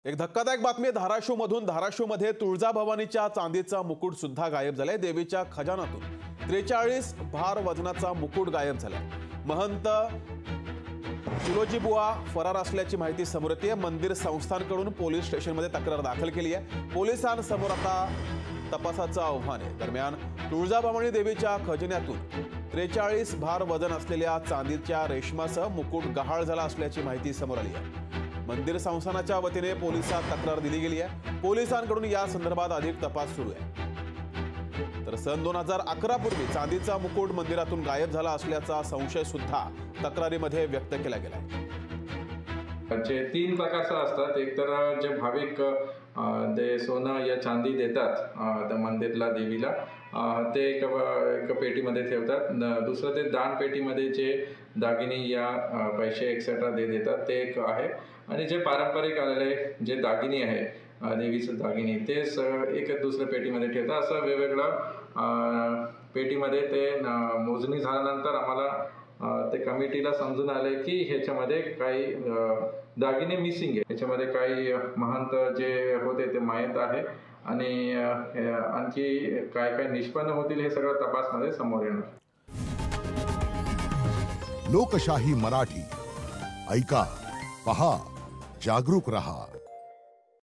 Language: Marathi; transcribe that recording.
एक धक्कादायक बातमी धाराशिवमधून। धाराशिवमध्ये तुळजाभवानीच्या चांदीचा मुकुट सुद्धा गायब झालाय। देवीच्या खजानातून 43 भार वजनाचा मुकुट गायब झालाय। महंत तुळजीबुवा फरार असल्याची माहिती समोर येते। मंदिर संस्थानकडून पोलीस स्टेशनमध्ये तक्रार दाखल केली आहे। पोलिसांसमोर आता तपासाचं आव्हान आहे। दरम्यान तुळजाभवानी देवीच्या खजिन्यातून 43 भार वजन असलेल्या चांदीच्या रेशमासह मुकुट गहाळ झाला असल्याची माहिती समोर आली आहे। मंदिर संस्थानाच्या वतीने पोलिसांत तक्रार दिली गेली आहे। पोलिसांकडून या संदर्भात अधिक तपास सुरू आहे। तर सन 2011 पूर्वी चांदीचा मुकुट मंदिरातून गायब झाला असल्याचा संशय सुद्धा तक्रारीमध्ये व्यक्त केला गेला आहे। जे तीन प्रकारचे असतात। एक तर जे भाविक ते सोनं या चांदी देतात त्या मंदिरला देवीला, ते एक पेटीमध्ये ठेवतात। दुसरं ते दान पेटीमध्ये जे दागिने या पैसे एक्सेट्रा देतात ते एक आहे। आणि जे पारंपरिक आलेले जे दागिने आहे देवीचे दागिने ते एक दुसऱ्या पेटीमध्ये ठेवतात। असं वेगवेगळं पेटीमध्ये ते मोजणी झाल्यानंतर आम्हाला ते कमिटीला समजून आले की ह्याच्यामध्ये काही दागिने मिसिंग आहे। ह्याच्यामध्ये काही महंत जे होते ते माहीत आहे आणि आणखी काय काय निष्पन्न होतील हे सगळं तपासमध्ये समोर येणार। लोकशाही मराठी ऐका, पहा, जागरूक रहा।